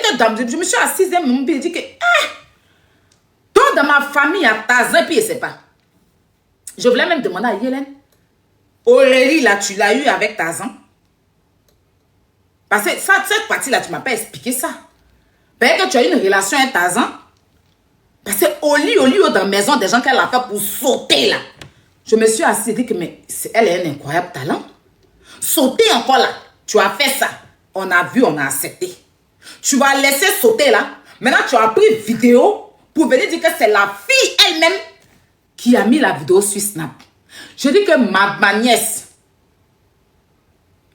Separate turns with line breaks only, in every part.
C'est-à-dire que je me suis assise et mon père dit que donc dans ma famille, il y a Tarzan, puis je ne sais pas. Je voulais même demander à Hélène, Aurélie, là, tu l'as eu avec Tarzan? Parce que ça, cette partie-là, tu ne m'as pas expliqué ça. Peut-être que tu as eu une relation avec Tarzan. Parce qu'au lit, dans la maison, des gens qu'elle a fait pour sauter, là. Je me suis assise et dit que, mais elle a un incroyable talent. Sauter encore, là. Tu as fait ça. On a vu, on a accepté. Tu vas laisser sauter, là. Maintenant, tu as pris vidéo pour venir dire que c'est la fille elle-même qui a mis la vidéo sur Snap. Je dis que ma nièce,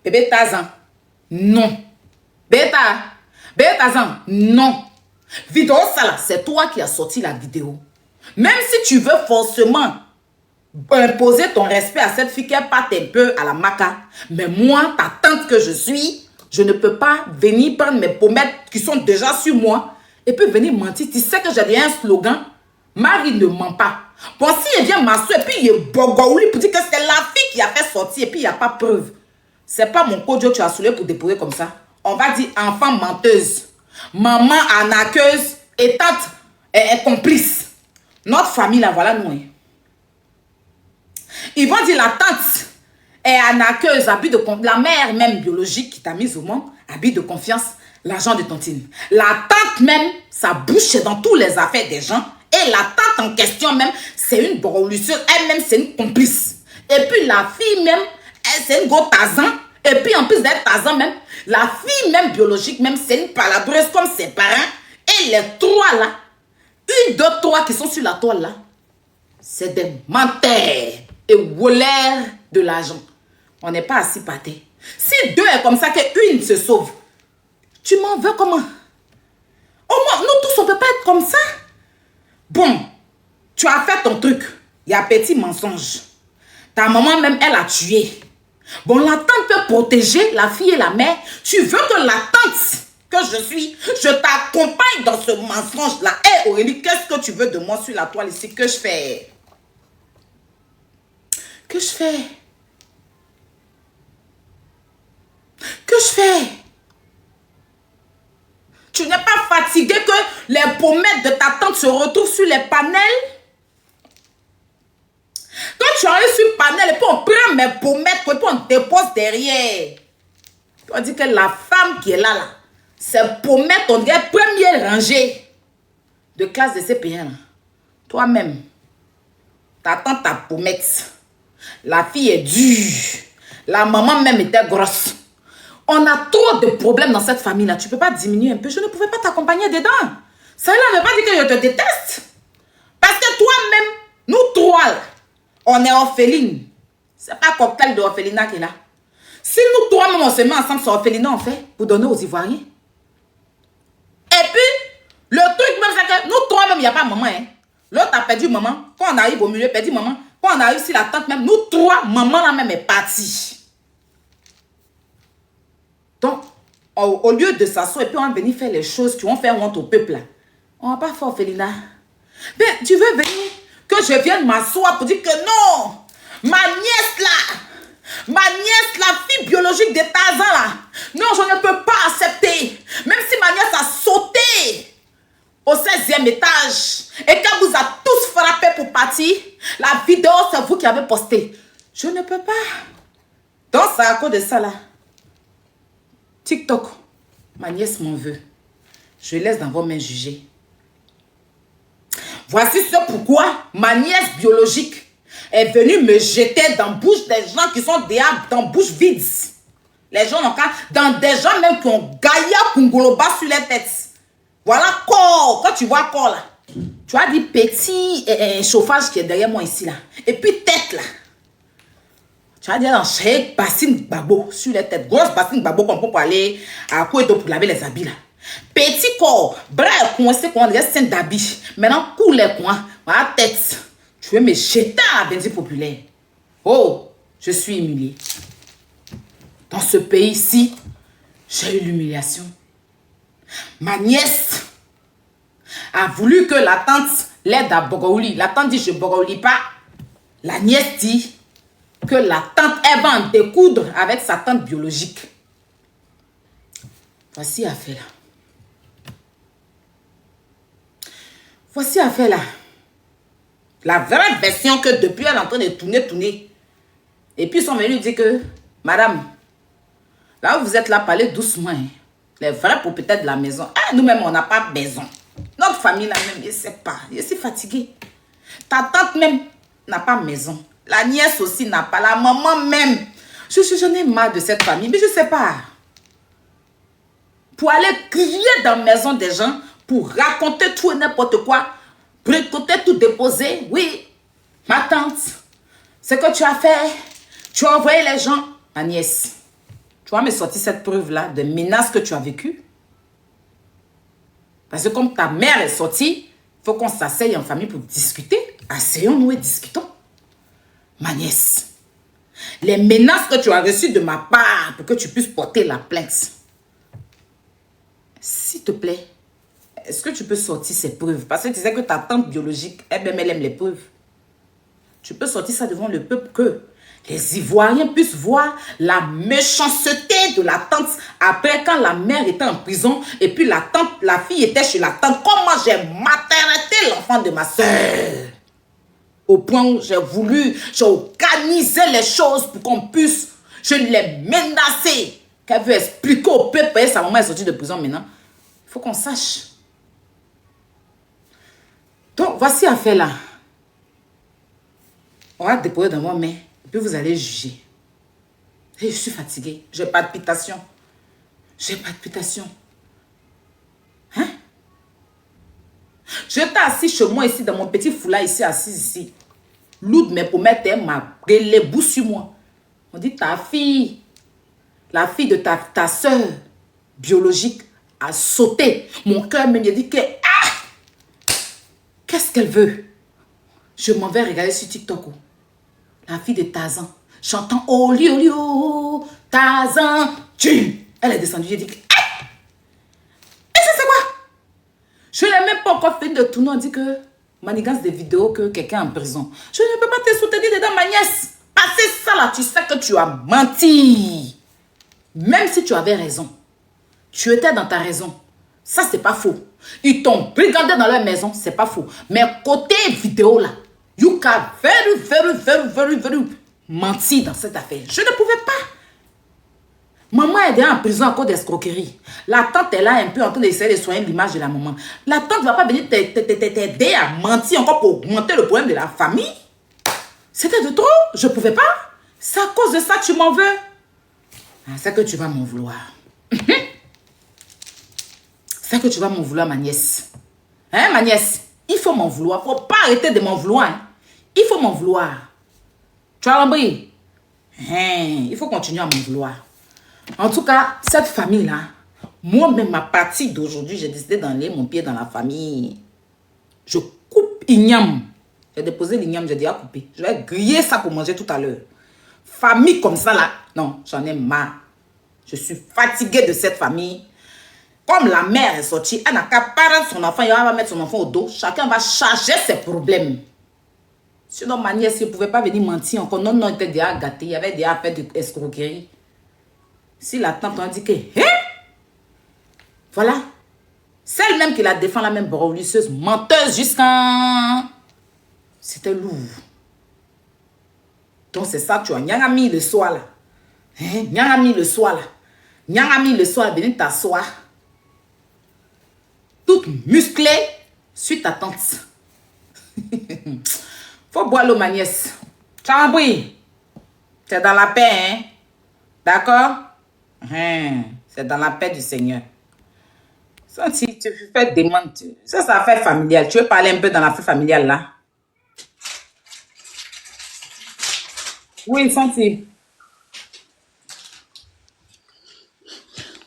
bébé Tarzan, non. Bébé Tarzan, non. Vidéo ça là, c'est toi qui as sorti la vidéo. Même si tu veux forcément imposer ton respect à cette fille qui est pas un peu à la maca, mais moi, ta tante que je suis, je ne peux pas venir prendre mes pommettes qui sont déjà sur moi et puis venir mentir. Tu sais que j'ai un slogan, Marie ne ment pas. Bon, si elle vient m'asseoir et puis il est bogouli pour dire que c'est la fille qui a fait sortir et puis il n'y a pas preuve. C'est pas mon code que tu as soulé pour déposer comme ça. On va dire enfant menteuse, maman arnaqueuse et tante est complice. Notre famille, là, voilà nous. Ils vont dire la tante est arnaqueuse, habit de confiance. La mère même biologique qui t'a mise au monde, habit de confiance, l'argent de tontine. La tante même, sa bouche est dans tous les affaires des gens. Et la tante en question même, c'est une brûlusseuse. Elle-même, c'est une complice. Et puis la fille même, c'est une go Tarzan. Et puis en plus d'être Tarzan même, la fille même biologique même, c'est une palabreuse comme ses parents. Et les trois là, une, deux, trois qui sont sur la toile là, c'est des menteurs et voleurs de l'argent. On n'est pas assis pâté. Si deux est comme ça, qu'une se sauve, tu m'en veux comment? Au moins, nous tous, on ne peut pas être comme ça. Bon, tu as fait ton truc. Il y a petit mensonge. Ta maman même, elle a tué. Bon, la tante peut protéger la fille et la mère. Tu veux que la tante que je suis, je t'accompagne dans ce mensonge-là. Hé Aurélie, qu'est-ce que tu veux de moi sur la toile ici? Que je fais? Que je fais? Que je fais? Tu n'es pas fatigué que les pommettes de ta tante se retrouvent sur les panels? Quand tu arrives sur le panel et puis on prend mes pommettes et puis on dépose derrière. On dit que la femme qui est là, ces pommettes, on dirait première rangée de classe de CP1. Toi-même, ta tante ta pommette. La fille est dure. La maman même était grosse. On a trop de problèmes dans cette famille-là. Tu ne peux pas diminuer un peu. Je ne pouvais pas t'accompagner dedans. Ça ne veut pas dire que je te déteste. Parce que toi-même, nous trois, là, on est orpheline. Ce n'est pas cocktail de orphelinat qui est là. Si nous trois-même, on se met ensemble sur orphelinat, on fait pour donner aux Ivoiriens. Et puis, le truc même, c'est que nous trois-même, il n'y a pas maman. Hein. L'autre a perdu maman. Quand on arrive au milieu, perdu maman. Quand on arrive sur la tante même, nous trois, maman là même est partie. Donc, au lieu de s'asseoir et puis on va venir faire les choses qui vont faire honte au peuple là. On va pas faire orphelinat. Mais tu veux venir que je vienne m'asseoir pour dire que non, ma nièce là, la fille biologique de Tarzan là, non, je ne peux pas accepter. Même si ma nièce a sauté au 16e étage et qu'elle vous a tous frappé pour partir, la vidéo c'est vous qui avez posté. Je ne peux pas. Donc c'est à cause de ça là. TikTok, ma nièce m'en veut. Je laisse dans vos mains juger. Voici ce pourquoi ma nièce biologique est venue me jeter dans la bouche des gens qui sont déjà dans la bouche vide. Les gens ont dans des gens même qui ont gaïa kungoloba sur les têtes. Voilà corps. Quand tu vois corps là, tu as dit petit chauffage qui est derrière moi ici là. Et puis tête là. Tu as dit dans chaque bassine babo sur les têtes. Grosse bassine babo qu'on peut aller à quoi pour laver les habits là. Petit corps, bras coincé qu'on dirait sein d'habit. Maintenant, coule les coins, ma tête. Tu veux me jeter à la benzine populaire. Oh, je suis humiliée. Dans ce pays-ci, j'ai eu l'humiliation. Ma nièce a voulu que la tante l'aide à Bogaouli. La tante dit je Bogaouli pas. La nièce dit que la tante elle va en découdre avec sa tante biologique. Voici l'affaire là. Voici affaire là. La vraie version que depuis elle est en train de tourner. Et puis ils sont venus dire que, madame, là où vous êtes là, parlez doucement. Hein. Les vrais propriétaires de la maison. Ah, nous-mêmes, on n'a pas maison. Notre famille là même, je ne sais pas. Je suis fatiguée. Ta tante même n'a pas maison. La nièce aussi n'a pas. La maman même. J'en ai marre de cette famille. Mais je ne sais pas. Pour aller crier dans la maison des gens, pour raconter tout et n'importe quoi, pour écouter tout déposer. Oui, ma tante, ce que tu as fait, tu as envoyé les gens. Ma nièce, tu vas me sortir cette preuve-là de menace que tu as vécue. Parce que comme ta mère est sortie, il faut qu'on s'asseye en famille pour discuter. Asseyons-nous et discutons. Ma nièce, les menaces que tu as reçues de ma part pour que tu puisses porter la plainte, s'il te plaît, est-ce que tu peux sortir ces preuves? Parce que tu sais que ta tante biologique, elle aime les preuves. Tu peux sortir ça devant le peuple que les Ivoiriens puissent voir la méchanceté de la tante après quand la mère était en prison et puis la fille était chez la tante. Comment j'ai materné l'enfant de ma soeur? Au point où j'ai organisé les choses pour qu'on puisse, je l'ai menacée. Qu'elle veut expliquer au peuple et sa maman est sortie de prison maintenant. Il faut qu'on sache. Donc, voici affaire là. On va déposer dans vos mains. Et puis vous allez juger. Et je suis fatiguée. J'ai palpitation. Hein? J'étais assis chez moi ici, dans mon petit foulard ici, assis ici. Lourde mes pommettes, elle m'a les bouts sur moi. On dit ta fille, la fille de ta soeur biologique a sauté. Mon cœur me dit que, qu'est-ce qu'elle veut? Je m'en vais regarder sur TikTok. La fille de Tarzan. J'entends Oli, Oli, oh, Tarzan. Elle est descendue. J'ai dit, et ça c'est quoi? Je n'ai même pas encore fini de tourner. On dit que manigance des vidéos que quelqu'un est en prison. Je ne peux pas te soutenir dedans, ma nièce. Passer ça là, tu sais que tu as menti. Même si tu avais raison. Tu étais dans ta raison. Ça, c'est pas faux. Ils t'ont brigandé dans leur maison, c'est pas faux. Mais côté vidéo là, you can very menti dans cette affaire. Je ne pouvais pas. Maman est déjà en prison à cause d'escroquerie. La tante est là un peu en train d'essayer de soigner l'image de la maman. La tante ne va pas venir t'aider à mentir encore pour augmenter le problème de la famille. C'était de trop. Je ne pouvais pas. C'est à cause de ça que tu m'en veux. C'est que tu vas m'en vouloir. C'est que tu vas m'en vouloir, ma nièce. Hein, ma nièce? Il faut m'en vouloir. Il ne faut pas arrêter de m'en vouloir. Hein. Il faut m'en vouloir. Tu as compris? Hein, il faut continuer à m'en vouloir. En tout cas, cette famille-là, moi-même, à partir d'aujourd'hui, j'ai décidé d'enlever mon pied dans la famille. Je coupe l'igname. J'ai déposé l'igname, j'ai dit à couper. Je vais griller ça pour manger tout à l'heure. Famille comme ça, là, non, j'en ai marre. Je suis fatiguée de cette famille. Comme la mère est sortie, elle n'a qu'à parler son enfant, elle va mettre son enfant au dos. Chacun va charger ses problèmes. Sinon, ma nièce, elle ne pouvait pas venir mentir encore. Non, elle était déjà gâtée. Il y avait déjà fait de escroquerie. Si la tante a dit que, hein? Voilà. Celle même qui la défend, la même brolisseuse, menteuse jusqu'à... C'était lourd. Donc c'est ça, tu as Nyangami le soir là. Hein? Nyangami le soir là. Nyangami le soir, venez t'asseoir. Toute musclée, sur ta tante. Faut boire l'eau, ma nièce. Chambri, c'est dans la paix, hein? D'accord? C'est dans la paix du Seigneur. Si tu fais des demandes, ça c'est affaire familiale. Tu veux parler un peu dans l'affaire familiale là? Oui, Santi.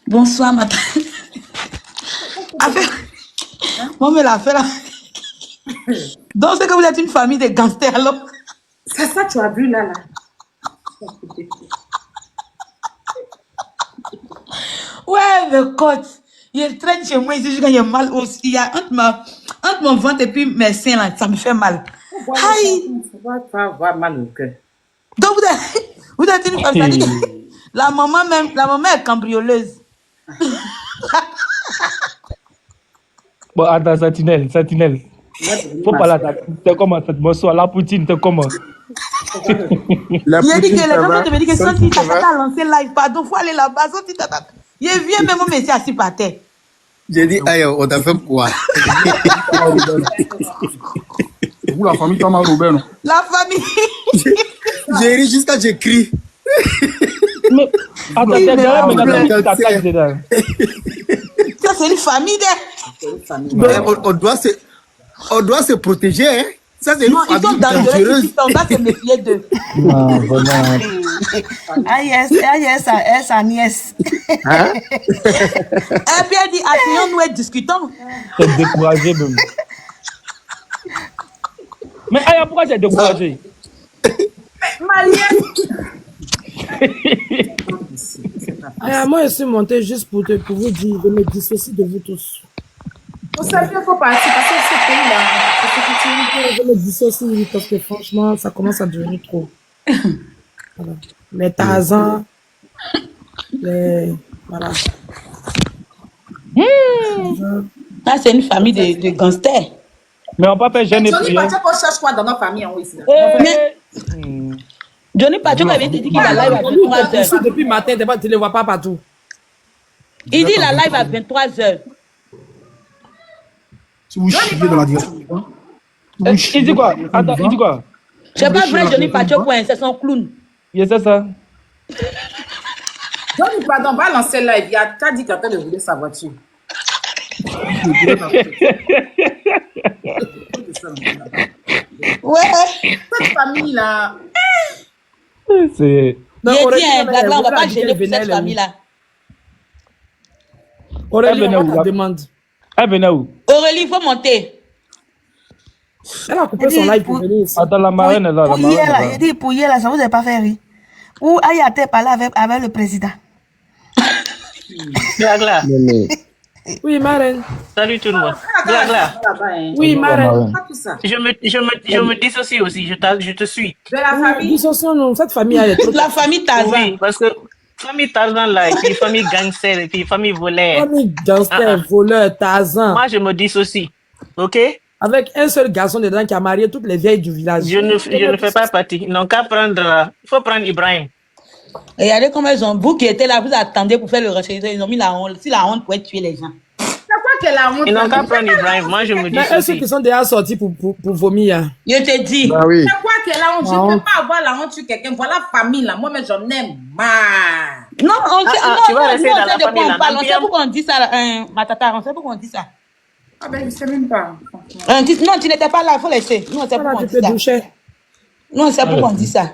Bonsoir, madame. Moi, mais l'affaire là. Donc, c'est que vous êtes une famille de gangsters alors.
C'est ça que tu as vu là, là.
Ouais, mais coach, il traîne chez moi ici, je gagne mal aussi. Il y a entre mon ventre et puis mes seins là, ça me fait mal. Aïe.
Tu vas avoir mal au cœur.
Donc, vous êtes une famille. La maman est cambrioleuse.
Bon, attends, Sentinelle. Faut pas la c'est comment cette bonsoir, la poutine, c'est comment?
La
Il a dit
poutine,
que les
ça
gens
va?
te dit que
Santi,
Santi
ça va?
tata a lancé live, pardon, faut aller là-bas, Santi tata. Il vient même, mais c'est assis par terre.
J'ai dit, aïe, on t'a fait quoi?
Vous, la famille Thomas Robert, non?
La famille.
J'ai ri jusqu'à j'écris.
Mais attends,
Oui,
t'es
mais
derrière,
on
mais
pleure.
dans ta tête dedans.
Ça, c'est une famille de.
On doit se protéger, hein? Ça, c'est une
Non, ils sont
famille
dangereux
dangereuse.
ici, on doit se méfier d'eux.
Non, vraiment.
Ah yes, sa nièce.
Hein?
Et puis elle dit, asseyons-nous et discutons.
T'es découragé même. Mais Aya, pourquoi t'es découragé?
Moi, je suis monté juste pour vous dire, je me dissocie de vous tous.
Vous savez, il faut partir parce que ce pays-là,
Je me dissocie parce que franchement, ça commence à devenir trop. Voilà. Les Tarzan, voilà.
Ça, c'est une famille de gangsters.
Mais on peut pas faire jeûner
Johnny
prière.
Pacheco cherche quoi dans notre famille en haut ici?
Mais Johnny Pacheco avait dit qu'il a live à
Lui,
23h.
depuis matin, tu ne le vois pas partout.
Il dit la live à 23h.
Si vous chiez dans la direction,
Il dit quoi? Attends, il dit quoi?
C'est pas vrai, Johnny Pacheco, hein, c'est son clown.
Il sait ça.
Johnny, pardon, va lancer live. Il y a qu'à dire qu'il est en train de rouler sa voiture.
Ouais.
Cette famille-là,
C'est.
Non,
Il
Aurélie,
dit, hein, Blabla, on va pas
dit
gêner
qu'elle
pour cette
venait,
famille-là.
Aurélie,
Elle venait
on
où,
va
là?
ta demande.
Elle venait où?
Aurélie, il faut monter.
Elle a coupé son live pour venir ici.
Attends, la marraine est là. La
Pour
marraine
hier, là,
est
il
là.
dit pour hier, là, ça vous a pas fait rire. Ou Aya t'a parlé avec le président.
Glagla,
Oui, ma reine.
salut tout le monde. Glagla,
là-bas, hein.
Oui, ma reine.
Pas tout ça.
je me dissocie aussi, je te suis.
De la famille.
Dissocions-nous. Cette famille, elle est trop.
La famille Tarzan.
Oui, parce que famille Tarzan là, et puis famille gangster, et puis famille volaire.
Famille gangster, voleur, Tarzan.
Moi, je me dissocie, ok?
Avec un seul garçon dedans qui a marié toutes les vieilles du village.
Je ne fais pas partie. Ils n'ont qu'à prendre, il faut prendre Ibrahim.
Regardez comment ils ont, vous qui étiez là, vous attendez pour faire le renseignement, ils ont mis la honte. Si la honte pouvait tuer les gens.
C'est quoi qu'elle a honte?
Ils n'ont qu'à prendre Ibrahim. Moi, je me
Mais eux, ceux
dissocie.
qui sont déjà sortis pour vomir.
Je te dis.
Ah oui.
C'est quoi qu'elle a honte? Je ne peux pas avoir la honte sur quelqu'un. Voilà la famille là. Moi, mais j'en ai marre.
Non, on sait,
tu vas rester
non,
dans
on
la
sait de quoi
famille,
on
là,
parle.
dans
On
le
sait pourquoi on dit ça, ma tata, on sait pourquoi on dit ça.
Ah ben, je sais même pas.
Non, tu n'étais pas là, il faut laisser. Nous, on sait pourquoi
Voilà,
on
tu
dit
te
ça.
douchais.
Nous, on sait pourquoi on dit ça.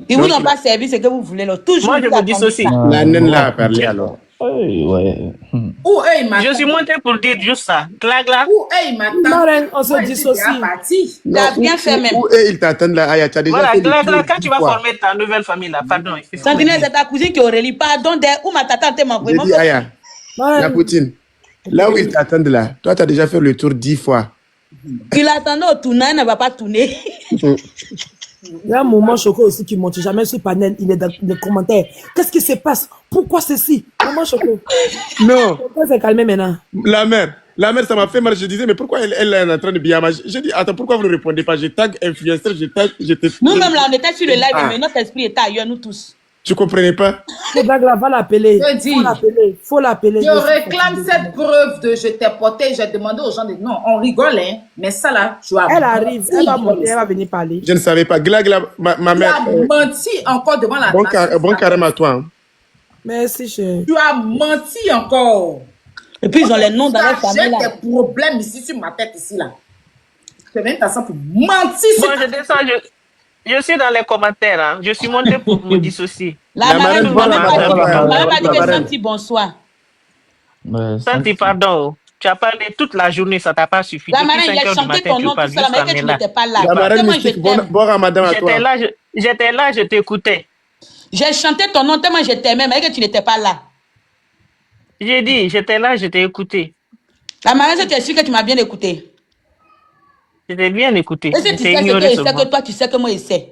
Ils vous ont pas servi ce que vous voulez. Là. Toujours.
Moi, je
vous
me
attendez
dissocie.
ça.
La naine là a parlé alors.
Ouais, ouais.
Ou eux, ils m'attendent.
Je suis monté pour dire juste ça. Glagla.
Ou eux, ils m'attendent.
Ma reine, on se
Moi, je suis
dissocie.
déjà partie.
Il a bien fait même.
Où eux, ils t'attendent là, Aya, tu as déjà
Voilà,
fait le
Glagla,
tour
quand
dix
tu vas
fois.
former ta nouvelle famille là, pardon.
Sentinelle, c'est ta cousine qui est Aurélie. Pardon, où ma tata t'aime
J'ai dit, Aya,
Ma
la
reine,
poutine. Là où ils t'attendent là, toi, tu as déjà fait le tour 10 fois.
Il attendait au tournant, il ne va pas tourner.
il y a un moment Choco aussi qui monte jamais sur panel. Il est dans les commentaires. Qu'est-ce qui se passe? Pourquoi ceci? Maman Choco.
Non,
Pourquoi s'est calmé maintenant?
la mère, ça m'a fait mal. Je disais, mais pourquoi elle est en train de bien marcher? J'ai dit, attends, pourquoi vous ne répondez pas? Je tag influenceur, je te.
Nous-mêmes, là, on était sur le live,
Ah.
mais notre esprit était ailleurs, nous tous.
Tu comprenais pas?
Ce blague-là, va l'appeler.
Je dis.
Faut l'appeler. Faut l'appeler.
Je réclame cette preuve de je t'ai porté. J'ai demandé aux gens de. Non, on rigole, hein. Mais ça là, tu as.
Elle arrive, elle va monter, elle va venir parler.
Je ne savais pas. Glag, ma
Tu
mère.
as menti encore devant la
Bon,
classe.
bon carême à toi. Hein.
Merci, chérie.
Tu as menti encore.
Et puis, ils ont les noms dans leur famille,
J'ai
là.
des problèmes ici sur ma tête, ici, là. Je viens t'asseoir pour mentir
Bon,
sur
je descends, je suis dans les commentaires. Hein. Je suis monté pour me dissocier.
La marraine
marraine,
m'a même
voilà,
pas dit
la
que
marraine.
Santi, bonsoir.
Ouais,
Santi, pardon. Tu as parlé toute la journée, ça t'a pas suffi.
La
Depuis
marraine,
5
il a
heures du
chanté
matin,
ton
tu
nom, tout
parles
ça, la
jusqu'à
marraine, que tu
là.
n'étais pas là.
La marraine
Tellement je
mystique, bon,
t'aime.
bon ramadan à toi.
J'étais là, je t'écoutais.
J'ai chanté ton nom tellement je t'aimais, mais que tu n'étais pas là.
J'ai dit, j'étais là, je t'ai écouté.
La marraine, je t'ai su que tu m'as bien écouté.
Je t'ai bien écouté.
Et si
Je
tu
t'ai
sais ce que
ignoré
je sais
seulement.
que toi, tu sais que moi, je sais.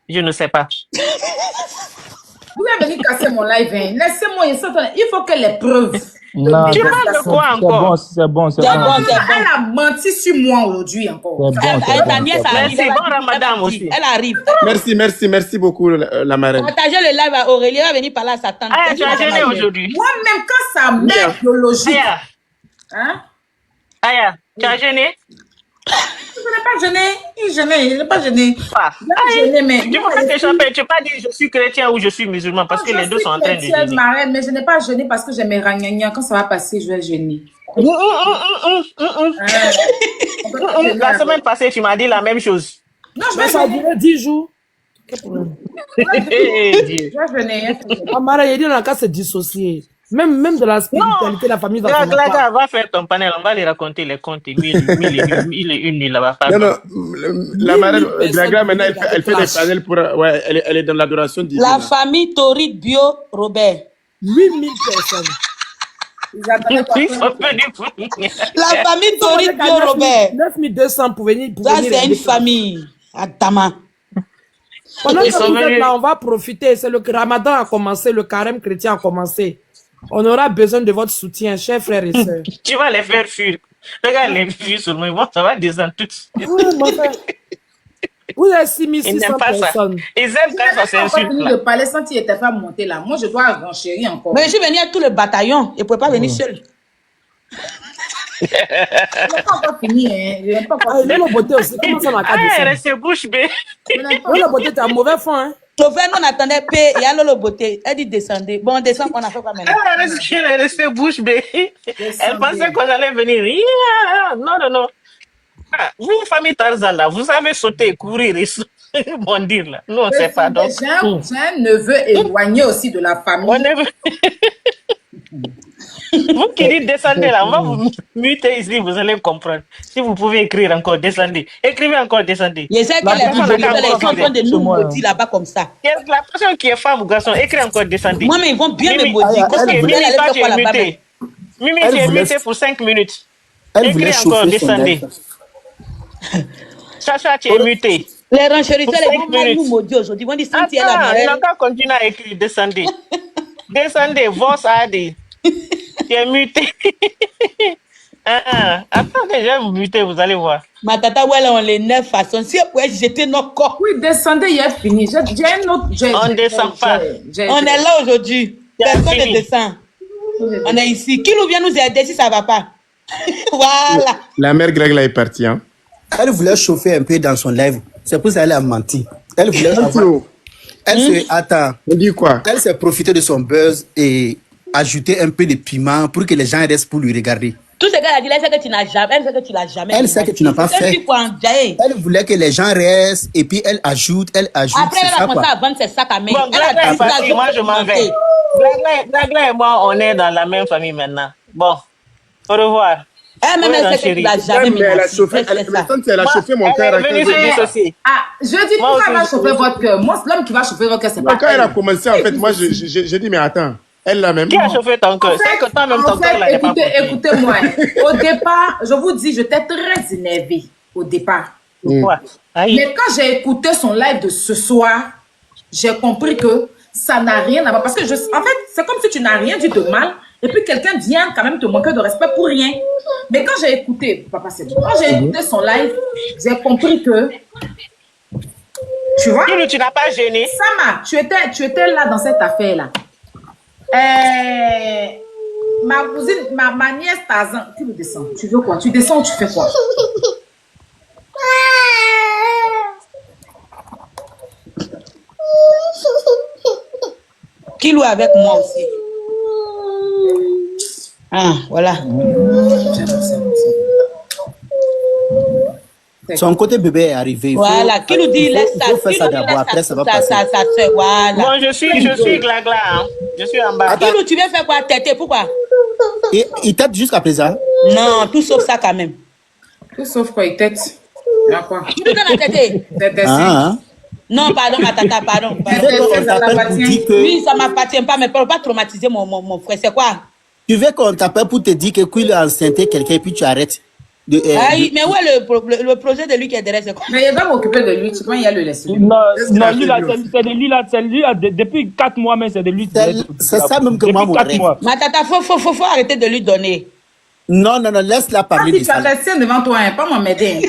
Je ne sais pas.
Vous allez venir casser mon live, hein. Laissez-moi, il faut que les preuves.
Non,
Tu parles de quoi
c'est bon,
encore?
c'est bon, c'est
C'est
bon.
bon, c'est bon.
Elle a menti sur moi aujourd'hui encore.
C'est bon, c'est
Ta
bon,
nièce
c'est bon.
arrive.
Merci, bon ramadan aussi.
Elle arrive.
Merci beaucoup, la marraine.
Partagez le live à Aurélie. Elle va venir parler à sa tante.
Aya, tu as gêné aujourd'hui.
Moi-même, quand sa mère biologique...
Aya,
Hein?
Aya, tu as gêné?
Je n'ai pas gêné. Je n'ai pas gêné.
Ah.
J'ai gêné, mais...
Tu peux pas te champer, tu peux pas dire je suis chrétien ou je suis musulman parce que les deux sont en train de
gêner.
gêner.
Marraine, mais je n'ai pas gêné parce que j'ai mes ragnagnas. Quand ça va passer, je vais gêner.
La semaine passée, tu m'as dit la même chose.
Non, je
Mais
vais
ça a
gêner.
duré 10 jours. Quel problème?
Eh, Dieu.
Je vais gêner.
Amara, il dit on a qu'à se dissocier. Même de la spiritualité, la famille va faire
Glaga, va faire ton panel, on va lui raconter les contes. Mille et une nuits là-bas.
Non, la marraine, Glaga, maintenant, elle fait des
clash.
panels pour... Ouais, elle est dans l'adoration divine.
La famille Toride Bio Robert.
8000 personnes.
Ils attendaient pas
Ils
que-
sont venus pour nous.
La famille Toride Bio Robert.
9200 pour venir.
Ça, c'est une famille. Atama.
Pendant
Ils
que
sont
vous êtes
venus.
là, on va profiter. C'est le Ramadan a commencé, le carême chrétien a commencé. On aura besoin de votre soutien, chers frères et sœurs.
Tu vas les faire fuir. Regarde les vues sur moi, bon, ça va descendre tout.
Oui, mon frère. Vous êtes
Ils
6600
n'aiment pas ça.
personnes.
Ils aiment quand ça
Je n'ai pas
s'insulte
fini
là.
de parler sans qu'il n'était pas monté là. Moi, je dois renchérir encore.
Mais je suis venue avec tout le bataillon. Je ne pouvais pas venir seul.
Je n'ai pas encore fini. Hein. Je n'ai pas encore
Ah,
fini.
Lolo Beauté aussi, comment ça m'a qu'à
Ah,
descendre?
restez bouche bée.
Je n'ai pas-
Lolo Beauté, t'es un mauvais fond, hein?
Chauffeur, nous, on attendait paix. Il y a Lolo Beauté. Elle dit descendez. Bon, on descend, on a fait quoi maintenant?
Elle est restée bouche bée. Elle pensait qu'on allait venir. Yeah. Non. Ah, vous, famille Tarzan, là, vous savez sauter, courir et bondir, là. Nous, on ne sait pas. Donc,
J'ai un neveu éloigné aussi de la famille.
on est... Vous qui dites descendez là, on va vous muter ici, vous allez comprendre. Si vous pouvez écrire encore, descendez. Écrivez encore, descendez.
Je sais que
La
les
personne
gens
a
ils sont en train de nous
moi,
maudire là-bas comme ça.
La personne qui est femme ou garçon, écrit encore, descendez.
Moi, mais ils vont bien me
Mimi,
maudire.
ok,
Elle
Mimi,
allait
toi,
faire
tu
quoi
es
là-bas,
muté. Mimi,
Elle
tu es
voulait-
muté pour 5 minutes.
Elle voulait
Écris encore,
chauffer son
descendez.
lèvre.
Chacha, tu es muté.
Les renchérisseurs,
Pour
ils vont
5
mal
minutes.
nous maudire aujourd'hui. Ils vont dire, Santi, elle a
Attends, il a
mal.
encore continué à écrire, descendez. Descendez, vos adi. Tu es muté. Attendez, je vais vous muter, vous allez voir.
Ma tata, ouais, là, on les 9 façons. Si elle pouvait jeter nos corps,
Oui, descendez, il est fini. J'ai un autre.
On descend pas.
on est là aujourd'hui.
C'est
Personne ne
fini.
descend. On est ici. Qui nous vient nous aider si ça ne va pas? Voilà.
La mère Glaga est partie, hein.
Elle voulait chauffer un peu dans son live. C'est pour ça qu'elle a menti. Elle voulait avoir... Elle se... Attends.
On dit quoi?
Elle s'est profité de son buzz et ajouter un peu de piment pour que les gens restent pour lui regarder.
Tout ce qu'elle a dit là, c'est que tu n'as jamais. Elle sait que tu l'as jamais.
Elle sait que tu n'as pas fait.
Après,
Elle voulait que les gens restent et puis elle ajoute.
elle
C'est
a
ça
commencé
quoi.
à vendre ses sacs à main.
Bon,
Elle a
Glagla est
dit
parti, moi je m'en vais. Glagla et moi, on est dans la même famille maintenant. Bon, au revoir.
Elle-même,
Oui,
elle sait que
chérie.
tu l'as jamais
Mais elle a
menacé.
chauffé,
Elle sait ça.
elle a chauffé mon cœur.
Elle est venue se dissocier.
Ah, je dis,
Moi
pourquoi elle va
aussi,
chauffer votre cœur? Moi, c'est l'homme qui va chauffer votre cœur, c'est pas
Quand elle a
elle.
commencé, en fait, moi, j'ai dit, mais attends, elle l'a même.
Qui a chauffé ton cœur? C'est que toi-même, ton cœur là n'est pas porté.
Écoutez-moi. Au départ, je vous dis, j'étais très énervée au départ.
Pourquoi? Aïe.
Mais quand j'ai écouté son live de ce soir, j'ai compris que ça n'a rien à voir. Parce que, en fait, c'est comme si tu n'as rien dit de mal et puis quelqu'un vient quand même te manquer de respect pour rien. Mais quand j'ai écouté, papa, c'est bon. Quand j'ai écouté son live, j'ai compris que, tu vois,
Tu n'as pas gêné.
Sama, tu étais là dans cette affaire-là. Ma cousine, ma nièce Tarzan, tu descends. Tu veux quoi? Tu descends ou tu fais quoi?
Qui loue avec moi aussi. Ah, voilà.
Son côté bébé est arrivé. Il faut-
Voilà. Qui nous dit,
il
laisse ça.
faut faire ça d'abord, après ça va passer.
Sa soeur, voilà.
Bon, je suis Glagla. Hein. Je suis en bas.
Qui nous, tu viens faire quoi? Tété, pourquoi?
Et il tape jusqu'à présent.
Non, tout sauf ça quand même.
Tout sauf quoi, il tête. Il y a quoi?
Tu nous donnes la tété?
Tête
Ah,
Non, pardon, ma tata, pardon.
Tu veux qu'on t'appelle pour dire que...
Oui, ça m'appartient pas, mais pour pas traumatiser mon frère. C'est quoi?
Tu veux qu'on t'appelle pour te dire que Quill a enceinté quelqu'un et puis tu arrêtes.
Mais où est le projet de lui qui est derrière? C'est quoi?
Mais il va m'occuper de lui. Tu vois, il y a le laisser.
Non, non, lui là, c'est de lui là, depuis 4 mois même, c'est de lui.
C'est ça même que moi, mon rêve.
Ma tata, faut arrêter de lui donner.
Non, laisse-la parler de
Tu
ça.
as la scène devant toi, hein, pas moi m'aider.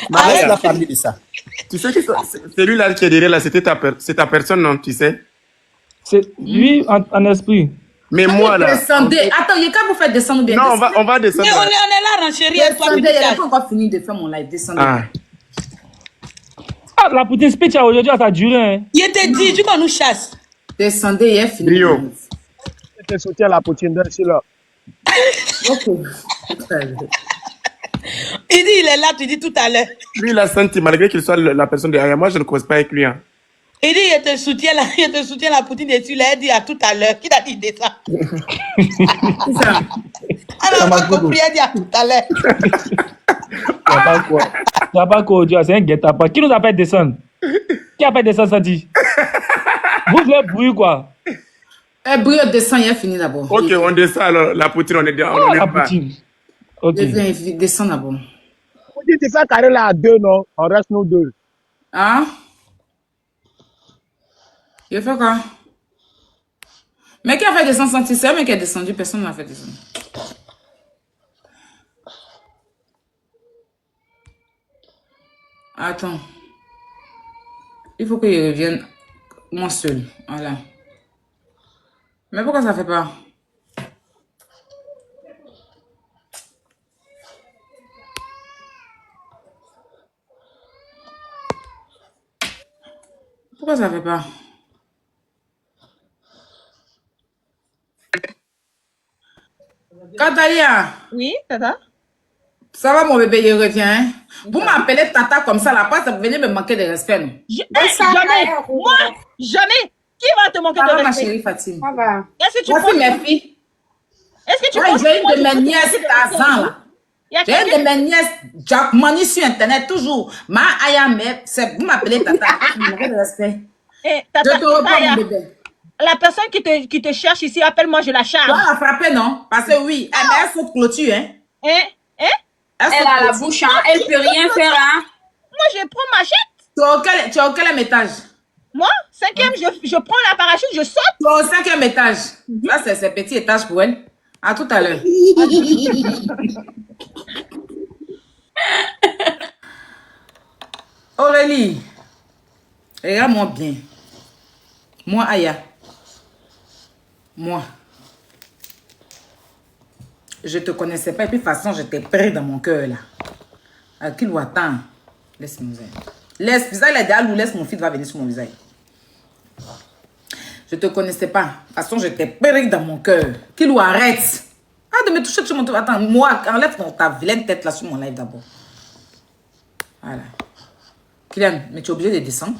Laisse-la parler de ça.
Tu sais que c'est lui là qui est derrière là, c'est ta personne, non, tu sais?
C'est lui en esprit.
Mais moi là.
Descendez. Attends, il y a qu'à vous faire descendre bien.
Non, on va descendre.
Mais on est là, renchérie.
Descendez, il n'a pas encore fini de faire mon live. Descendez.
Ah, la Poutine speech aujourd'hui, ça a duré. Hein.
Il te dit, tu qu'on nous chasse.
Descendez, il est fini.
Rio.
Je te soutiens la Poutine de là.
Ok.
Il dit, il est là, tu dis tout à l'heure.
Lui, il a senti, malgré qu'il soit la personne de Aya, moi, je ne cause pas avec lui. Hein.
Il dit, il te soutient la Poutine et tu l'as dit à tout à l'heure. Qui t'a dit de ça?
C'est ça.
Alors, on va compris, il dit à tout à l'heure.
Tu n'as pas quoi, c'est un guet-apens. Qui nous a fait descendre? Qui a fait descendre ça dit? Vous voulez bruit quoi?
Brio descend, il est fini d'abord.
Ok, on descend alors, la Poutine, on est bien.
Oh, la Poutine. Ok.
Descend d'abord.
Poutine, tu fais carré là à 2, non? On reste nous 2.
Hein? Il fait quoi? Mais qui a fait descendre sans tisser? Mais qui a descendu, personne n'a fait descendre. Attends. Il faut que je revienne moi seul. Voilà. Mais pourquoi ça fait pas? Pourquoi ça fait pas? Katalia.
Oui, tata.
Ça va mon bébé, il revient. Hein? Vous m'appelez tata comme ça, la part, ça venez me manquer de respect. Non?
Jamais. Moi, jamais. Qui va te manquer de respect?
Ma chérie Fatima.
Ça va. Est-ce que tu
voici mes filles.
Est-ce que tu
j'ai une de mes nièces, Tazan, là. J'ai une de mes nièces, Jack Money sur Internet, toujours. Ma Aya, mais vous m'appelez tata. Manquez de respect.
Tata,
je te reprends, mon bébé.
La personne qui te cherche ici, appelle-moi, je la charge.
Tu vas la frapper, non? Parce que oui, elle saute clôture, hein?
Elle a la bouche, hein? Elle peut rien faire, hein? Moi, je prends ma jette.
Tu es au quel étage?
Moi, 5e, je prends la parachute, je saute.
Tu es au 5e étage. Là, c'est petit étage pour elle. À tout à l'heure. Aurélie, regarde-moi bien. Moi, Aya. Moi. Je te connaissais pas et puis de toute façon, j'étais pris dans mon cœur là. À qui ou attends? Laisse mon visage. Laisse, visage là derrière, laisse mon fils va venir sur mon visage. Je te connaissais pas. De toute façon, j'étais pris dans mon cœur. Qu'il ou arrête. Ah, de me toucher sur mon tour. Attends, moi, enlève ta vilaine tête là sur mon live d'abord. Voilà. Kylian, mais tu es obligé de descendre.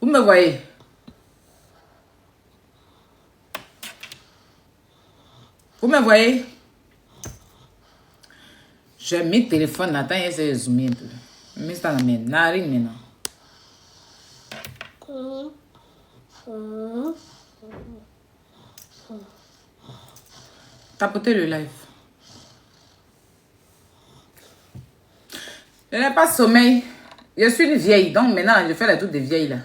Vous me voyez? Vous me voyez? J'ai mis le téléphone là, attends, il s'est zoomé un peu. Mais c'est dans la narine maintenant. Tapotez le live. Je n'ai pas sommeil. Je suis une vieille, donc maintenant je fais la toute des vieilles là.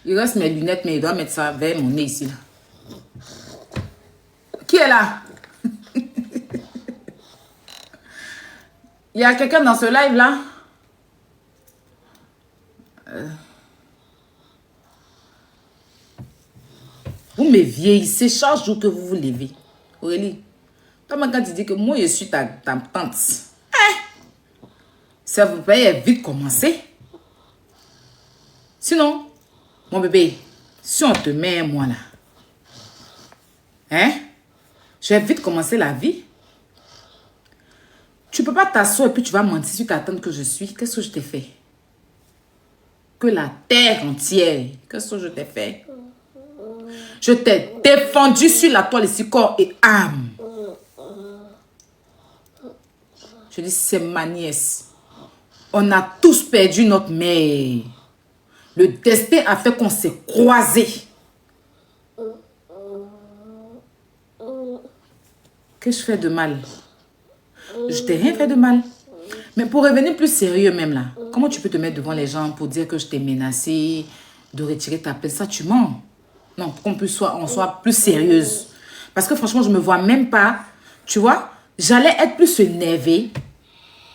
Il reste mes lunettes, mais il doit mettre ça vers mon nez ici là. Qui est là? Il y a quelqu'un dans ce live là? Vous me vieillissez chaque jour que vous vous levez. Aurélie, toi, quand tu dis que moi je suis ta tante, ça vous peut vite commencer. Sinon, mon bébé, si on te met moi là, hein? Je vais vite commencer la vie. Tu peux pas t'asseoir et puis tu vas mentir sur ta tante que je suis. Qu'est-ce que je t'ai fait? Que la terre entière. Qu'est-ce que je t'ai fait? Je t'ai défendu sur la toile ici, corps et âme. Je dis, c'est ma nièce. On a tous perdu notre mère. Le destin a fait qu'on s'est croisés. que je fais de mal? Je t'ai rien fait de mal. Mais pour revenir plus sérieux même là, comment tu peux te mettre devant les gens pour dire que je t'ai menacé de retirer ta plainte? Ça, tu mens. Non, pour on soit plus sérieuse. Parce que franchement, je me vois même pas, tu vois, j'allais être plus énervée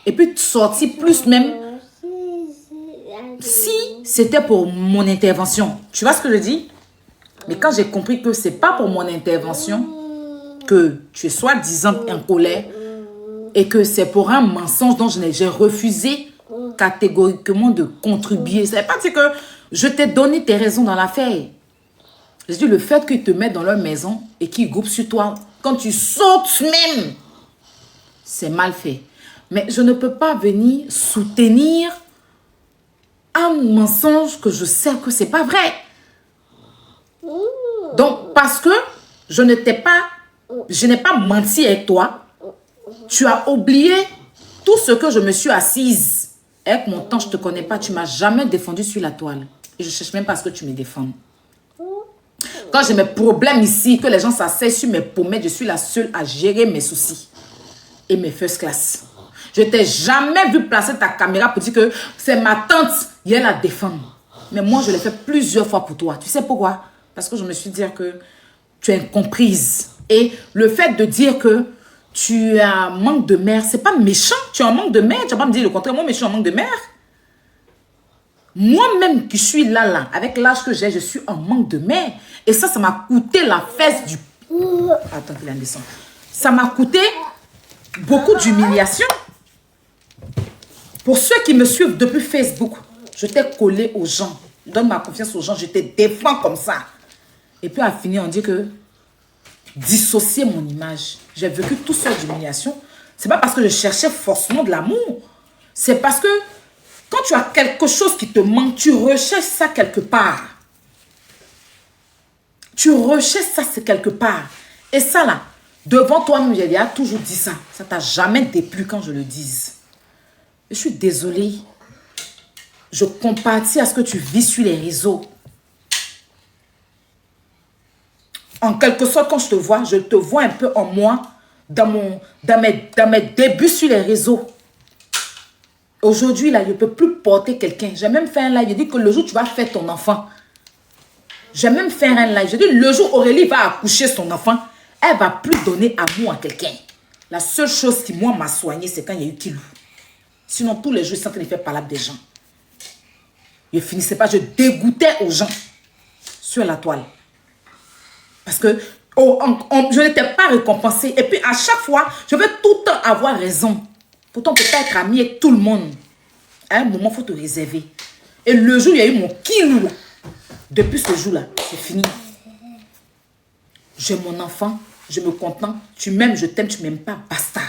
et puis sortir plus même si c'était pour mon intervention. Tu vois ce que je dis? Mais quand j'ai compris que c'est pas pour mon intervention que tu es soi-disant en colère et que c'est pour un mensonge dont j'ai refusé catégoriquement de contribuer. Ça ne veut pas dire que je t'ai donné tes raisons dans l'affaire. Je dis le fait qu'ils te mettent dans leur maison et qu'ils groupent sur toi, quand tu sautes même, c'est mal fait. Mais je ne peux pas venir soutenir un mensonge que je sais que c'est pas vrai. Donc, parce que je n'ai pas menti avec toi, tu as oublié tout ce que je me suis assise. Avec mon temps, je ne te connais pas, tu ne m'as jamais défendu sur la toile. Et je ne cherche même pas à ce que tu me défendes. Quand j'ai mes problèmes ici, que les gens s'asseyent sur mes pommettes, je suis la seule à gérer mes soucis et mes first class. Je ne t'ai jamais vu placer ta caméra pour dire que c'est ma tante, il la défendre. Mais moi, je l'ai fait plusieurs fois pour toi. Tu sais pourquoi? Parce que je me suis dit que tu es incomprise. Et le fait de dire que tu as un manque de mère, c'est pas méchant. Tu as un manque de mère. Tu vas pas me dire le contraire. Moi, mais je suis un manque de mère. Moi-même qui suis là, avec l'âge que j'ai, je suis en manque de mère. Et ça m'a coûté la fesse du... Attends, il a descend. Ça m'a coûté beaucoup d'humiliation. Pour ceux qui me suivent depuis Facebook, je t'ai collé aux gens. Je donne ma confiance aux gens, je te défends comme ça. Et puis à finir, on dit que dissocier mon image. J'ai vécu toutes sortes d'humiliations. C'est pas parce que je cherchais forcément de l'amour. C'est parce que quand tu as quelque chose qui te manque, tu recherches ça quelque part. Tu recherches ça quelque part. Et ça là, devant toi-même, j'ai toujours dit ça. Ça t'a jamais déplu quand je le dise. Je suis désolée. Je compatis à ce que tu vis sur les réseaux. En quelque sorte, quand je te vois un peu en moi, dans mes débuts sur les réseaux. Aujourd'hui, là, je ne peux plus porter quelqu'un. J'ai même fait un live. J'ai dit que le jour où tu vas faire ton enfant, j'ai même fait un live. J'ai dit le jour où Aurélie va accoucher son enfant, elle ne va plus donner amour à quelqu'un. La seule chose qui, moi, m'a soigné, c'est quand il y a eu Kilou. Sinon, tous les jours, je sentais les faire parler des gens. Je finissais pas, je dégoûtais aux gens sur la toile. Parce que je n'étais pas récompensée. Et puis, à chaque fois, je veux tout le temps avoir raison. Pourtant, on ne peut pas être ami avec tout le monde. À un moment, il faut te réserver. Et le jour où il y a eu mon Kilou, là, depuis ce jour-là, c'est fini. J'ai mon enfant, je me contente. Tu m'aimes, je t'aime, tu ne m'aimes pas, basta.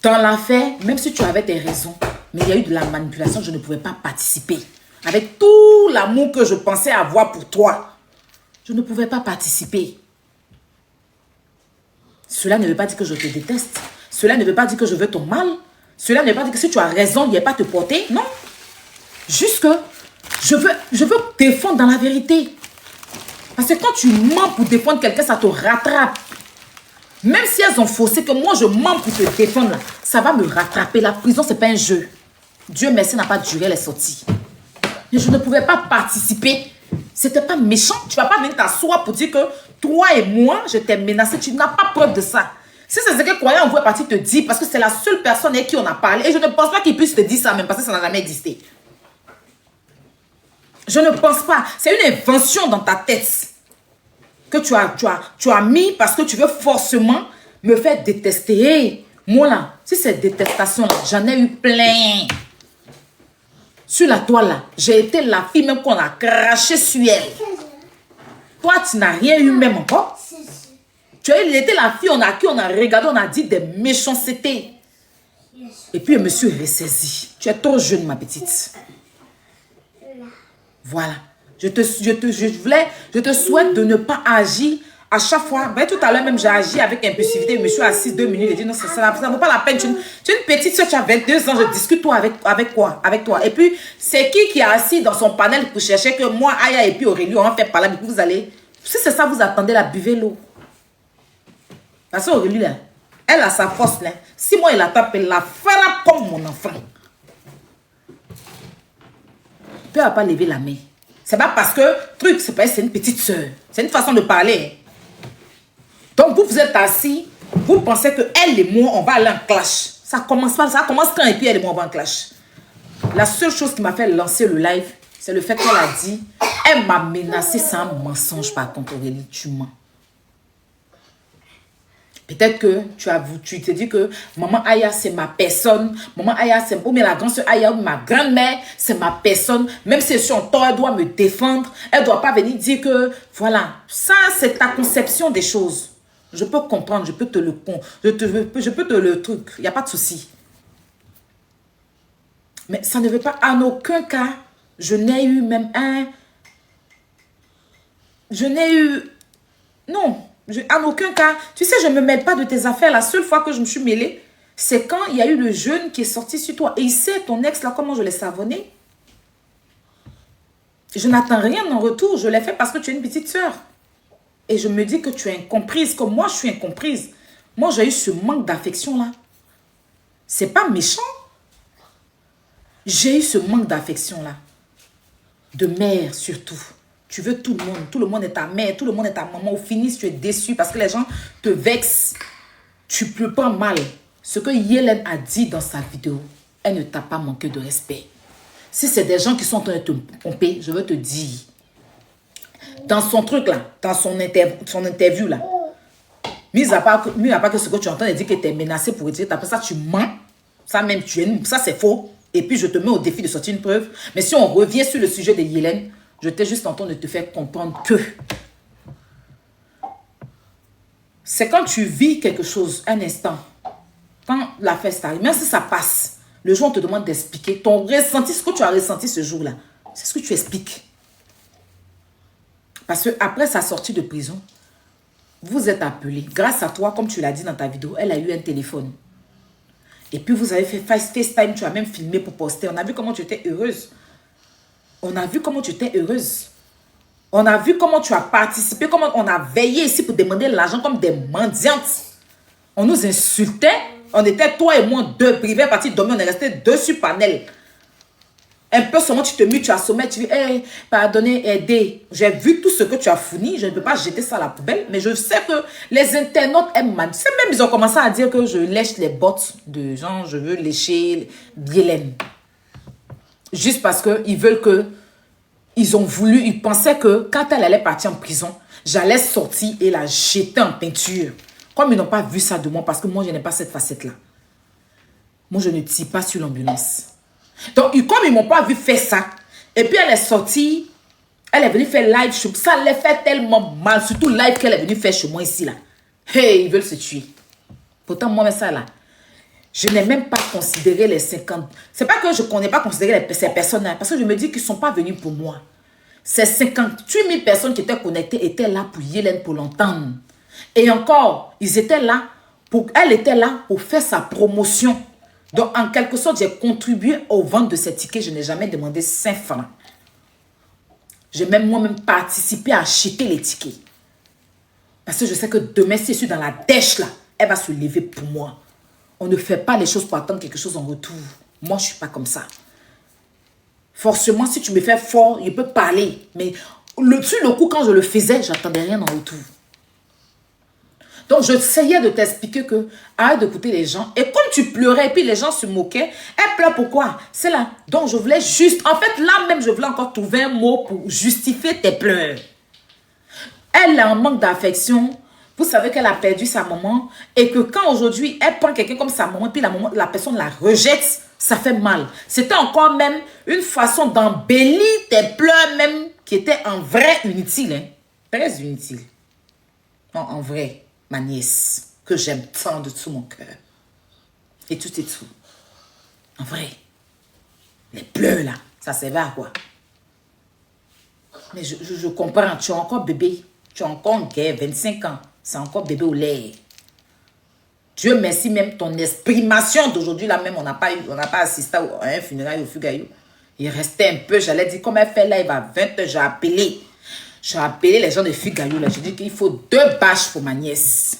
Dans l'affaire, même si tu avais tes raisons, mais il y a eu de la manipulation, je ne pouvais pas participer. Avec tout l'amour que je pensais avoir pour toi, je ne pouvais pas participer. Cela ne veut pas dire que je te déteste. Cela ne veut pas dire que je veux ton mal. Cela ne veut pas dire que si tu as raison, il n'y a pas à te porter. Non. Juste que je veux te défendre dans la vérité. Parce que quand tu mens pour défendre quelqu'un, ça te rattrape. Même si elles ont faussé, que moi je mens pour te défendre, là, ça va me rattraper. La prison, ce n'est pas un jeu. Dieu merci, n'a pas duré les sorties. Mais je ne pouvais pas participer. C'était pas méchant. Tu ne vas pas venir t'asseoir pour dire que toi et moi, je t'ai menacé. Tu n'as pas preuve de ça. Si c'est ce que croyant, on voit partir te dire, parce que c'est la seule personne avec qui on a parlé. Et je ne pense pas qu'il puisse te dire ça même, parce que ça n'a jamais existé. Je ne pense pas. C'est une invention dans ta tête que tu as mis parce que tu veux forcément me faire détester. Hey, moi là, si c'est détestation là, j'en ai eu plein. Sur la toile là, j'ai été la fille même qu'on a craché sur elle. Toi, tu n'as rien eu même encore. Tu as été la fille à qui on a regardé, on a dit des méchancetés. Et puis, je me suis ressaisie. Tu es trop jeune, ma petite. Voilà. Je te souhaite de ne pas agir à chaque fois. Ben, tout à l'heure même, j'ai agi avec impulsivité. Je me suis assise 2 minutes et dit non, ça ne vaut pas la peine. Tu es une petite soeur, tu as 22 ans, je discute toi avec toi. Et puis, c'est qui est assis dans son panel pour chercher que moi, Aya et puis Aurélie, on va faire parler. Vous allez, si c'est ça, vous attendez, la buvez l'eau. Parce qu'Aurélie, là, elle a sa force, là. Si moi, elle la tape, elle la fera comme mon enfant. Elle ne peut pas lever la main. C'est pas parce que, truc, c'est une petite soeur. C'est une façon de parler. Donc, vous êtes assis, vous pensez que elle et moi, on va aller en clash. Ça commence quand et puis elle et moi, on va en clash. La seule chose qui m'a fait lancer le live, c'est le fait qu'elle a dit, elle m'a menacé, c'est un mensonge par contre, Aurélie, tu mens. Peut-être que tu te dis que maman Aya, c'est ma personne. Maman Aya, c'est ou bien la grande soeur Aya ou ma grand-mère, c'est ma personne. Même si je suis en tort, elle doit me défendre. Elle ne doit pas venir dire que, voilà, ça, c'est ta conception des choses. Je peux comprendre, je peux te le truc. Il n'y a pas de souci. Mais ça ne veut pas, en aucun cas, je n'ai eu même un... Je n'ai eu... Non. En aucun cas, tu sais, je ne me mêle pas de tes affaires. La seule fois que je me suis mêlée, c'est quand il y a eu le jeune qui est sorti sur toi. Et il sait, ton ex, là, comment je l'ai savonné. Je n'attends rien en retour. Je l'ai fait parce que tu es une petite sœur. Et je me dis que tu es incomprise, comme moi, je suis incomprise. Moi, j'ai eu ce manque d'affection-là. C'est pas méchant. J'ai eu ce manque d'affection-là. De mère, surtout. Tu veux tout le monde. Tout le monde est ta mère. Tout le monde est ta maman. Au finish, tu es déçu parce que les gens te vexent. Tu peux pas mal. Ce que Yélène a dit dans sa vidéo, elle ne t'a pas manqué de respect. Si c'est des gens qui sont en train de te pomper, je veux te dire, dans son truc là, dans son interview là, mis à part que ce que tu entends, elle dit que tu es menacé pour retirer ta preuve, ça tu mens. Ça même, ça c'est faux. Et puis je te mets au défi de sortir une preuve. Mais si on revient sur le sujet de Yélène, je t'ai juste en train de te faire comprendre que c'est quand tu vis quelque chose, un instant, quand la fête t'arrive, même si ça passe, le jour on te demande d'expliquer ton ressenti, ce que tu as ressenti ce jour-là, c'est ce que tu expliques. Parce qu'après sa sortie de prison, vous êtes appelé. Grâce à toi, comme tu l'as dit dans ta vidéo, elle a eu un téléphone. Et puis vous avez fait FaceTime, tu as même filmé pour poster. On a vu comment tu étais heureuse. On a vu comment tu étais heureuse. On a vu comment tu as participé, comment on a veillé ici pour demander l'argent comme des mendiantes. On nous insultait. On était toi et moi deux privés partis dormir. On est restés deux sur panel. Un peu seulement tu te mets, tu as sommeil, tu dis, hey, pardonnez, aidez. J'ai vu tout ce que tu as fourni. Je ne peux pas jeter ça à la poubelle. Mais je sais que les internautes aiment mal. C'est même, ils ont commencé à dire que je lèche les bottes de gens. Je veux lécher Yélène. Juste parce qu'ils veulent que... Ils ont voulu, ils pensaient que quand elle allait partir en prison, j'allais sortir et la jeter en peinture. Comme ils n'ont pas vu ça de moi, parce que moi, je n'ai pas cette facette-là. Moi, je ne tire pas sur l'ambulance. Donc, comme ils ne m'ont pas vu faire ça, et puis elle est sortie, elle est venue faire live, ça les fait tellement mal, surtout live qu'elle est venue faire chez moi ici, là. Hey, ils veulent se tuer. Pourtant, moi, mais ça, là, je n'ai même pas considéré les 50. C'est pas que je n'ai pas considéré ces personnes-là, parce que je me dis qu'ils ne sont pas venus pour moi. Ces 58 000 personnes qui étaient connectées étaient là pour Yélène, pour l'entendre. Et encore, ils étaient là, elle était là pour faire sa promotion. Donc, en quelque sorte, j'ai contribué au vente de ces tickets. Je n'ai jamais demandé 5 francs. J'ai même moi-même participé à acheter les tickets. Parce que je sais que demain, si je suis dans la dèche là, elle va se lever pour moi. On ne fait pas les choses pour attendre quelque chose en retour. Moi, je ne suis pas comme ça. Forcément, si tu me fais fort, je peux parler. Mais sur le coup, quand je le faisais, je n'attendais rien en retour. Donc, j'essayais de t'expliquer que arrête d'écouter les gens. Et comme tu pleurais, et puis les gens se moquaient, elle pleure pourquoi? C'est là. Donc, je voulais juste... En fait, là même, je voulais encore trouver un mot pour justifier tes pleurs. Elle est en manque d'affection. Vous savez qu'elle a perdu sa maman et que quand aujourd'hui, elle prend quelqu'un comme sa maman et puis la personne la rejette, ça fait mal. C'était encore même une façon d'embellir tes pleurs même qui étaient en vrai inutiles. Hein? Très inutiles. Non, en vrai, ma nièce, que j'aime tant de tout mon cœur. Et tout et tout. En vrai. Les pleurs là, ça servait à quoi? Mais je comprends, tu es encore bébé. Tu es encore en guerre, 25 ans. C'est encore bébé au lait. Dieu merci, même ton exprimation d'aujourd'hui, là même, on n'a pas assisté à un funérail au Fugayo. Il restait un peu, j'allais dire, comme elle fait là, il va 20 heures, j'ai appelé les gens de Fugayo, là. J'ai dit qu'il faut 2 bâches pour ma nièce.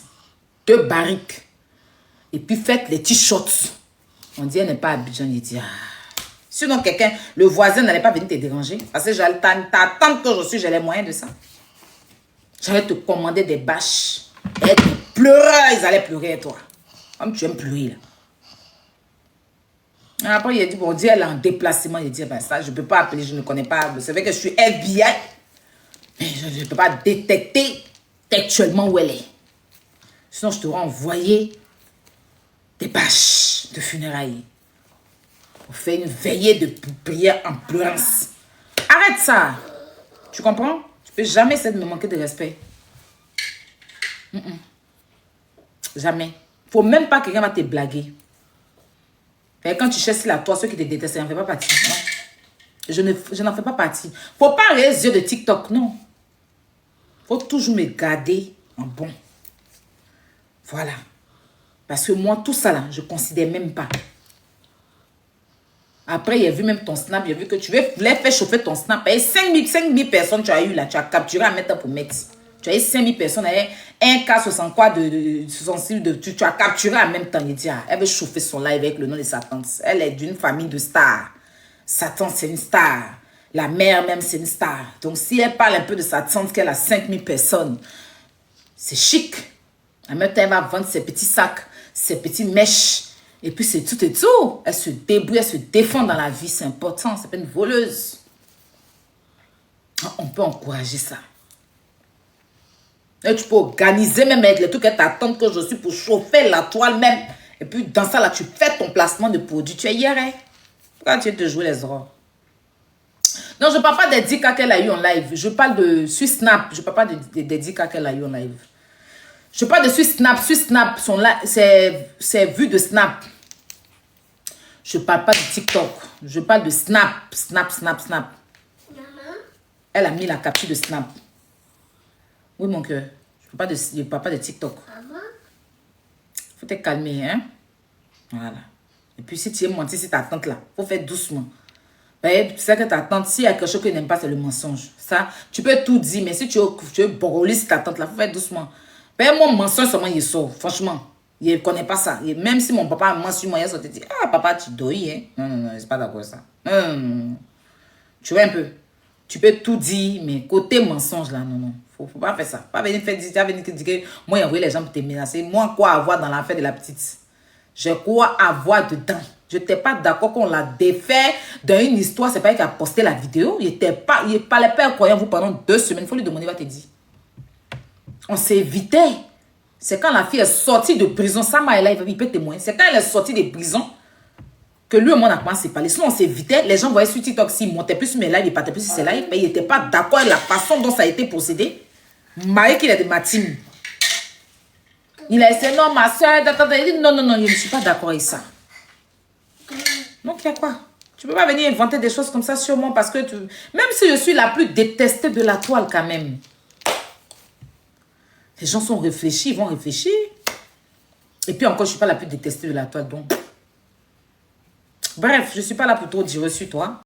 2 barriques. Et puis faites les t-shirts. On dit, elle n'est pas à Abidjan. Il dit, sinon, quelqu'un, le voisin n'allait pas venir te déranger. Parce que ta tante que je suis, j'ai les moyens de ça. J'allais te commander des bâches. Et des pleureurs, ils allaient pleurer, toi. Comme tu aimes pleurer, là. Après, il a dit, bon, Dieu, elle est en déplacement. Il a dit, ben ça, je ne peux pas appeler, je ne connais pas. C'est vrai que je suis FBI. Mais je ne peux pas détecter textuellement où elle est. Sinon, je t'aurais envoyé des bâches de funérailles. Pour faire une veillée de prière en pleurance. Arrête ça. Tu comprends? Tu peux jamais essayer de me manquer de respect. Jamais. Faut même pas que quelqu'un va te blaguer. Et quand tu cherches là, toi, ceux qui te détestent, j'en fais pas partie. Non. Je n'en fais pas partie. Faut pas les yeux de TikTok, non. Faut toujours me garder en bon. Voilà. Parce que moi, tout ça là, je ne considère même pas. Après, il a vu même ton snap, il a vu que tu voulais faire chauffer ton snap. Et 5000 personnes tu as eu là, tu as capturé à mettre pour mettre. Tu as eu 5000 personnes, 1K60 quoi de 66, tu as capturé en même temps. Il dit, elle veut chauffer son live avec le nom de sa tante. Elle est d'une famille de stars. Sa tante, c'est une star. La mère même, c'est une star. Donc, si elle parle un peu de sa tante, qu'elle a 5000 personnes, c'est chic. En même temps, elle va vendre ses petits sacs, ses petits mèches. Et puis, c'est tout et tout. Elle se débrouille, elle se défend dans la vie. C'est important. C'est pas une voleuse. On peut encourager ça. Et tu peux organiser même avec les trucs que ta tante que je suis pour chauffer la toile même. Et puis, dans ça, là, tu fais ton placement de produit. Tu es hier, hein? Pourquoi tu veux te jouer les oreilles? Non, je ne parle pas des 10 cas qu'elle a eu en live. Je parle de sur Snap. Je ne parle pas des 10 cas qu'elle a eu en live. Je parle de sur Snap. Sur Snap, c'est vu de Snap. Je ne parle pas de TikTok. Je parle de Snap. Snap. Maman? Elle a mis la capture de Snap. Oui, mon cœur. Je ne parle pas de TikTok. Maman? Faut te calmer, hein? Voilà. Et puis, si tu es menti, c'est ta tante là. Faut faire doucement. Tu sais que ta tante, s'il y a quelque chose qu'elle n'aime pas, c'est le mensonge. Ça, tu peux tout dire, mais si tu veux brûler ta tante là, faut faire doucement. Mon mensonge seulement, il sort. Franchement, il ne connaît pas ça. Et même si mon papa ment sur moi, il sort te dit, ah, papa, tu dois, hein? Non, c'est pas d'accord ça. Non. Tu vois un peu. Tu peux tout dire, mais côté mensonge là, non. Faut pas faire ça. Pas venir faire dire que moi, il envoie les gens pour te menacer. Moi, quoi avoir dans l'affaire de la petite? Je crois avoir dedans. Je n'étais pas d'accord qu'on l'a défait dans une histoire. C'est pas elle qui a posté la vidéo. Il ne parlait pas incroyable vous pendant 2 semaines. Il faut lui demander, il va te dire. On s'évitait. C'est quand la fille est sortie de prison. Sama est là, il peut témoigner. C'est quand elle est sortie de prison que lui et moi on a commencé à parler. Sinon, on s'évitait. Les gens voyaient sur TikTok s'il montait plus sur mes lives, il partait plus sur ses lives. Mais il n'était pas d'accord avec la façon dont ça a été procédé. Marie qu'il est de ma team. Il a essayé, non, ma soeur, il dit, non, je ne suis pas d'accord avec ça. Donc, il y a quoi? Tu ne peux pas venir inventer des choses comme ça sur moi parce que même si je suis la plus détestée de la toile quand même. Les gens sont réfléchis, ils vont réfléchir. Et puis encore, je ne suis pas la plus détestée de la toile. Donc. Bref, je ne suis pas là pour trop dire sur toi.